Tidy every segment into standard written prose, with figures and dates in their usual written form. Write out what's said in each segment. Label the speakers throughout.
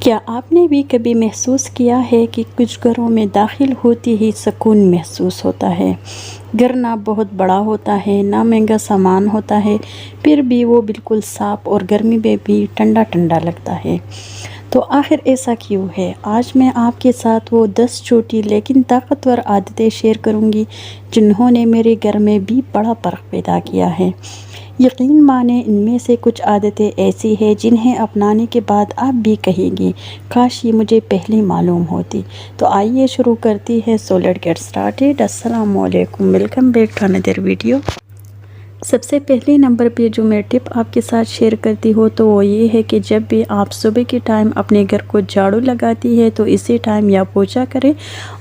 Speaker 1: क्या आपने भी कभी महसूस किया है कि कुछ घरों में दाखिल होते ही सुकून महसूस होता है। घर ना बहुत बड़ा होता है, ना महंगा सामान होता है, फिर भी वो बिल्कुल साफ़ और गर्मी में भी ठंडा ठंडा लगता है। तो आखिर ऐसा क्यों है? आज मैं आपके साथ वो 10 छोटी लेकिन ताकतवर आदतें शेयर करूंगी जिन्होंने मेरे घर में भी बड़ा फ़र्क पैदा किया है। यकीन माने इनमें से कुछ आदतें ऐसी हैं जिन्हें अपनाने के बाद आप भी कहेंगी काश ये मुझे पहले मालूम होती। तो आइए शुरू करती है। So let's get started. अस्सलाम वालेकुम, welcome back to another video. सबसे पहले नंबर पे जो मैं टिप आपके साथ शेयर करती हूँ तो वो ये है कि जब भी आप सुबह के टाइम अपने घर को झाड़ू लगाती है तो इसी टाइम या पोछा करें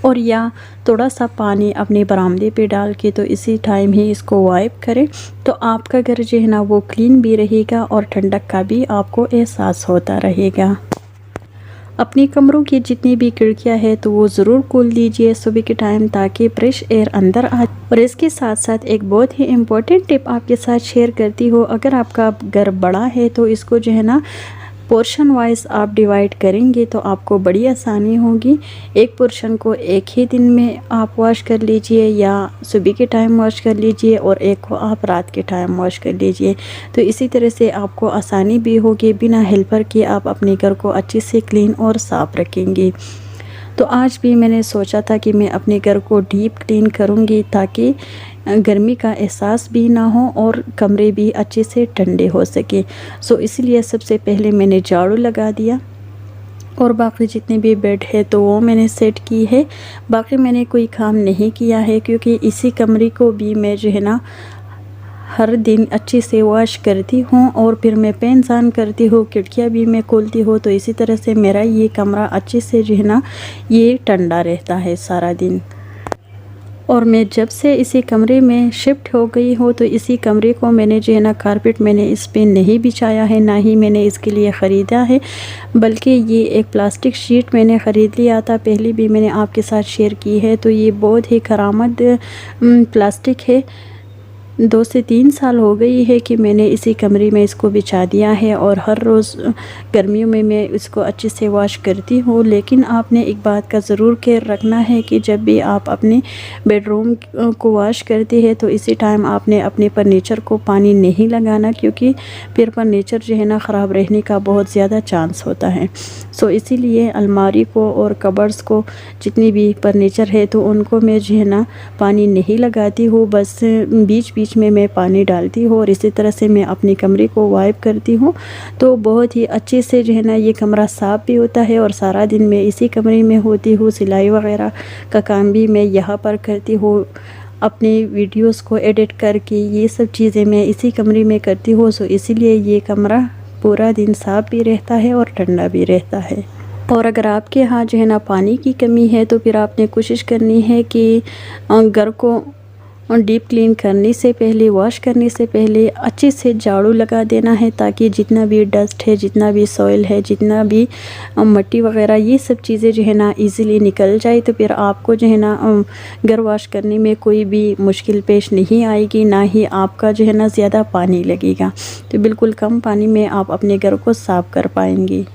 Speaker 1: और या थोड़ा सा पानी अपने बरामदे पे डाल के तो इसी टाइम ही इसको वाइप करें। तो आपका घर जो है ना वो क्लीन भी रहेगा और ठंडक का भी आपको एहसास होता रहेगा। अपने कमरों की जितनी भी खिड़कियां हैं तो वो ज़रूर खोल दीजिए सुबह के टाइम ताकि फ्रेश एयर अंदर आ। और इसके साथ साथ एक बहुत ही इम्पोर्टेंट टिप आपके साथ शेयर करती हूँ। अगर आपका घर बड़ा है तो इसको जो है ना पोर्शन वाइज आप डिवाइड करेंगे तो आपको बड़ी आसानी होगी। एक पोर्शन को एक ही दिन में आप वॉश कर लीजिए या सुबह के टाइम वॉश कर लीजिए और एक को आप रात के टाइम वॉश कर लीजिए। तो इसी तरह से आपको आसानी भी होगी, बिना हेल्पर के आप अपने घर को अच्छे से क्लीन और साफ़ रखेंगे। तो आज भी मैंने सोचा था कि मैं अपने घर को डीप क्लीन करूँगी ताकि गर्मी का एहसास भी ना हो और कमरे भी अच्छे से ठंडे हो सके। सो इसलिए सबसे पहले मैंने झाड़ू लगा दिया और बाकी जितने भी बेड है तो वो मैंने सेट की है। बाकी मैंने कोई काम नहीं किया है क्योंकि इसी कमरे को भी मैं जो है ना हर दिन अच्छे से वॉश करती हूँ और फिर मैं पेंसान करती हूँ, खिड़कियाँ भी मैं खोलती हूँ। तो इसी तरह से मेरा ये कमरा अच्छे से जो है ना ये ठंडा रहता है सारा दिन। और मैं जब से इसी कमरे में शिफ्ट हो गई हूँ तो इसी कमरे को मैंने जो है ना कारपेट मैंने इस पे नहीं बिछाया है, ना ही मैंने इसके लिए ख़रीदा है, बल्कि ये एक प्लास्टिक शीट मैंने ख़रीद लिया था। पहले भी मैंने आपके साथ शेयर की है। तो ये बहुत ही करामत प्लास्टिक है। 2 से 3 साल हो गई है कि मैंने इसी कमरे में इसको बिछा दिया है और हर रोज़ गर्मियों में मैं इसको अच्छे से वॉश करती हूँ। लेकिन आपने एक बात का ज़रूर ख्याल रखना है कि जब भी आप अपने बेडरूम को वॉश करते हैं तो इसी टाइम आपने अपने फर्नीचर को पानी नहीं लगाना, क्योंकि फिर फर्नीचर जो है ना ख़राब रहने का बहुत ज़्यादा चांस होता है। सो इसीलिए अलमारी को और कबर्ड्स को जितनी भी फर्नीचर है तो उनको मैं जो है ना पानी नहीं लगाती हूँ, बस बीच बीच में मैं पानी डालती हूँ और इसी तरह से मैं अपने कमरे को वाइप करती हूँ। तो बहुत ही अच्छे से जो है ना ये कमरा साफ़ भी होता है और सारा दिन मैं इसी कमरे में होती हूँ। सिलाई वगैरह का काम भी मैं यहाँ पर करती हूँ, अपने वीडियोस को एडिट करके ये सब चीज़ें मैं इसी कमरे में करती हूँ। सो इसीलिए ये कमरा पूरा दिन साफ़ भी रहता है और ठंडा भी रहता है। और अगर आपके यहाँ जो है ना पानी की कमी है तो फिर आपने कोशिश करनी है कि घर को डीप क्लीन करने से पहले, वॉश करने से पहले अच्छे से झाड़ू लगा देना है ताकि जितना भी डस्ट है, जितना भी सॉइल है, जितना भी मिट्टी वगैरह ये सब चीज़ें जो है ना इजीली निकल जाए। तो फिर आपको जो है ना घर वॉश करने में कोई भी मुश्किल पेश नहीं आएगी, ना ही आपका जो है ना ज़्यादा पानी लगेगा। तो बिल्कुल कम पानी में आप अपने घर को साफ़ कर पाएंगी।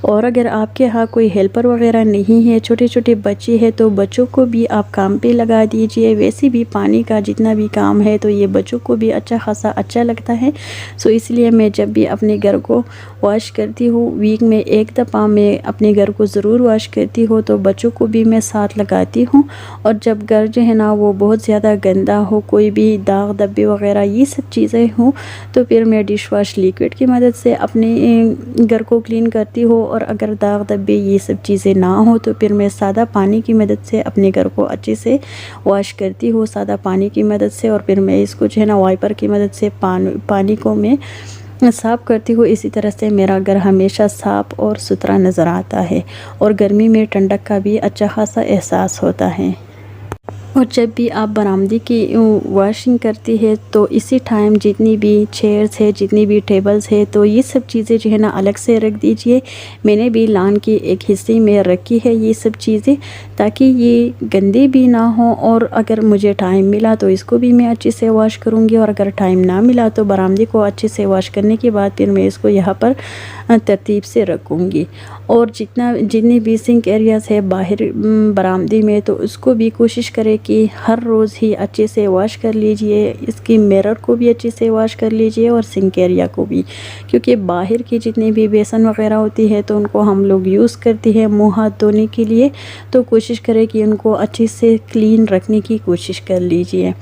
Speaker 1: और अगर आपके यहाँ कोई हेल्पर वगैरह नहीं है, छोटे छोटे बच्चे हैं, तो बच्चों को भी आप काम पे लगा दीजिए। वैसे भी पानी का जितना भी काम है तो ये बच्चों को भी अच्छा खासा अच्छा लगता है। सो इसलिए मैं जब भी अपने घर को वॉश करती हूँ, वीक में एक दफ़ा मैं अपने घर को ज़रूर वॉश करती हूँ, तो बच्चों को भी मैं साथ लगाती हूँ। और जब घर जो है ना वो बहुत ज़्यादा गंदा हो, कोई भी दाग धब्बे वगैरह ये सब चीज़ें हों, तो फिर मैं डिश वॉश लिक्विड की मदद से अपने घर को क्लीन करती हूँ। और अगर दाग धब्बे ये सब चीज़ें ना हो तो फिर मैं सादा पानी की मदद से अपने घर को अच्छे से वॉश करती हूँ, सादा पानी की मदद से। और फिर मैं इसको जो है ना वाइपर की मदद से पानी को मैं साफ़ करती हूँ। इसी तरह से मेरा घर हमेशा साफ़ और सुथरा नज़र आता है और गर्मी में ठंडक का भी अच्छा खासा एहसास होता है। और जब भी आप बरामदे की वॉशिंग करती है तो इसी टाइम जितनी भी चेयर्स है, जितनी भी टेबल्स है, तो ये सब चीज़ें जो है ना अलग से रख दीजिए। मैंने भी लान की एक हिस्से में रखी है ये सब चीज़ें, ताकि ये गंदे भी ना हो। और अगर मुझे टाइम मिला तो इसको भी मैं अच्छे से वॉश करूँगी, और अगर टाइम ना मिला तो बरामदे को अच्छे से वॉश करने के बाद फिर मैं इसको यहाँ पर तरतीब से रखूँगी। और जितनी भी सिंक एरियाज़ है बाहर बरामदे में, तो उसको भी कोशिश करें कि हर रोज़ ही अच्छे से वॉश कर लीजिए। इसकी मिरर को भी अच्छे से वॉश कर लीजिए और सिंक एरिया को भी, क्योंकि बाहर की जितनी भी बेसन वगैरह होती है तो उनको हम लोग यूज़ करते हैं मुँह हाथ धोने के लिए। तो कोशिश करें कि उनको अच्छे से क्लीन रखने की कोशिश कर लीजिए।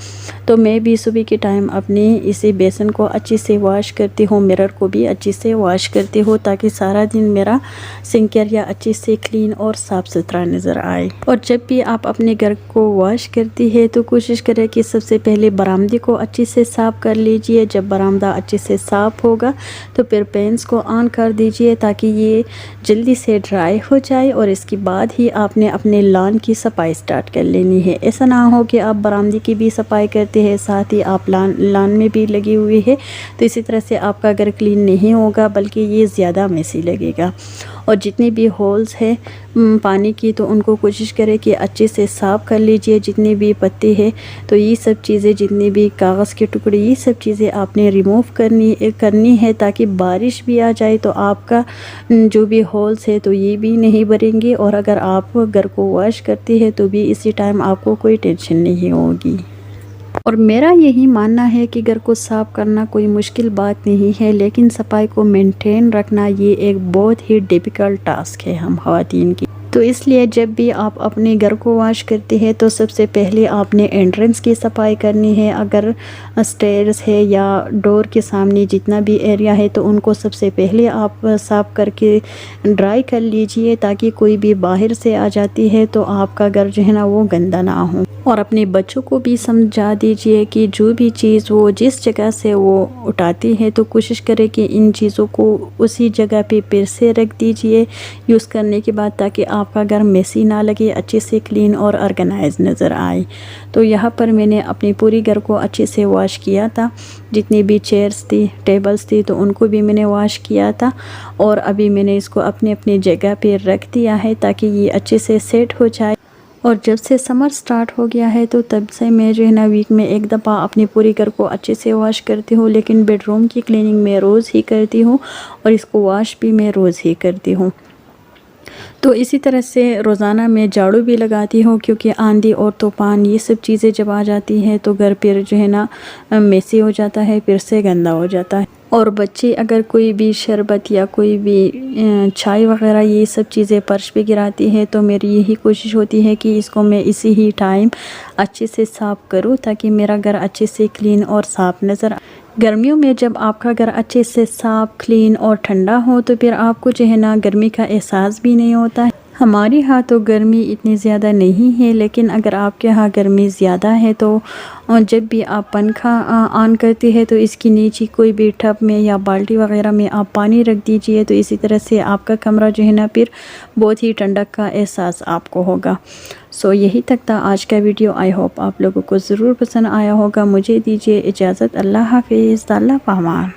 Speaker 1: तो मैं भी सुबह के टाइम अपने इसी बेसन को अच्छे से वॉश करती हूँ, मिरर को भी अच्छे से वॉश करती हूँ, ताकि सारा दिन मेरा सिंक एरिया अच्छे से क्लीन और साफ़ सुथरा नज़र आए। और जब भी आप अपने घर को वॉश करती है तो कोशिश करें कि सबसे पहले बरामदे को अच्छे से साफ़ कर लीजिए। जब बरामदा अच्छे से साफ़ होगा तो फिर पेंस को ऑन कर दीजिए, ताकि ये जल्दी से ड्राई हो जाए, और इसके बाद ही आपने अपने लॉन की सफाई स्टार्ट कर लेनी है। ऐसा ना हो कि आप बरामदे की भी सफाई करते हैं साथ ही आप लॉन में भी लगी हुई है, तो इसी तरह से आपका घर क्लीन नहीं होगा, बल्कि ये ज़्यादा मेसी लगेगा। और जितनी भी होल्स हैं पानी की, तो उनको कोशिश करें कि अच्छे से साफ़ कर लीजिए। जितनी भी पत्ती है, तो ये सब चीज़ें, जितनी भी कागज़ के टुकड़े, ये सब चीज़ें आपने रिमूव करनी है, ताकि बारिश भी आ जाए तो आपका जो भी होल्स है तो ये भी नहीं भरेंगे। और अगर आप घर को वॉश करती है तो भी इसी टाइम आपको कोई टेंशन नहीं होगी। और मेरा यही मानना है कि घर को साफ़ करना कोई मुश्किल बात नहीं है, लेकिन सफाई को मेंटेन रखना ये एक बहुत ही डिफ़िकल्ट टास्क है हम ख़वातीन की। तो इसलिए जब भी आप अपने घर को वॉश करते हैं तो सबसे पहले आपने एंट्रेंस की सफाई करनी है। अगर स्टेयर्स है या डोर के सामने जितना भी एरिया है, तो उनको सबसे पहले आप साफ़ करके ड्राई कर लीजिए, ताकि कोई भी बाहर से आ जाती है तो आपका घर जो है ना वो गंदा ना हो। और अपने बच्चों को भी समझा दीजिए कि जो भी चीज़ वो जिस जगह से वो उठाती है, तो कोशिश करें कि इन चीज़ों को उसी जगह पे फिर से रख दीजिए यूज़ करने के बाद, ताकि आपका घर मेसी ना लगे, अच्छे से क्लीन और ऑर्गेनाइज नज़र आए। तो यहाँ पर मैंने अपनी पूरी घर को अच्छे से वॉश किया था। जितनी भी चेयर्स थी, टेबल्स थी, तो उनको भी मैंने वॉश किया था। और अभी मैंने इसको अपनी अपनी जगह पे रख दिया है, ताकि ये अच्छे से सेट हो जाए। और जब से समर स्टार्ट हो गया है तो तब से मैं जो है ना वीक में एक दफ़ा अपनी पूरी घर को अच्छे से वॉश करती हूँ, लेकिन बेडरूम की क्लीनिंग मैं रोज़ ही करती हूँ और इसको वॉश भी मैं रोज़ ही करती हूँ। तो इसी तरह से रोज़ाना मैं झाड़ू भी लगाती हूँ, क्योंकि आंधी और तूफ़ान ये सब चीज़ें जब आ जाती हैं तो घर फिर जो है ना मेसी हो जाता है, फिर से गंदा हो जाता है। और बच्चे अगर कोई भी शरबत या कोई भी चाय वगैरह ये सब चीज़ें फर्श पे गिराती है, तो मेरी यही कोशिश होती है कि इसको मैं इसी ही टाइम अच्छे से साफ़ करूँ, ताकि मेरा घर अच्छे से क्लीन और साफ़ नज़र आए। गर्मियों में जब आपका घर अच्छे से साफ़, क्लीन और ठंडा हो, तो फिर आपको जो है ना गर्मी का एहसास भी नहीं होता है। हमारे यहाँ तो गर्मी इतनी ज़्यादा नहीं है, लेकिन अगर आपके यहाँ गर्मी ज़्यादा है तो जब भी आप पंखा ऑन करते हैं तो इसकी नीचे कोई भी टब में या बाल्टी वगैरह में आप पानी रख दीजिए। तो इसी तरह से आपका कमरा जो है ना फिर बहुत ही ठंडक का एहसास आपको होगा। सो यही तक था आज का वीडियो। आई होप आप लोगों को ज़रूर पसंद आया होगा। मुझे दीजिए इजाज़त। अल्लाह हाफ़िज़। अल्लाह पामान।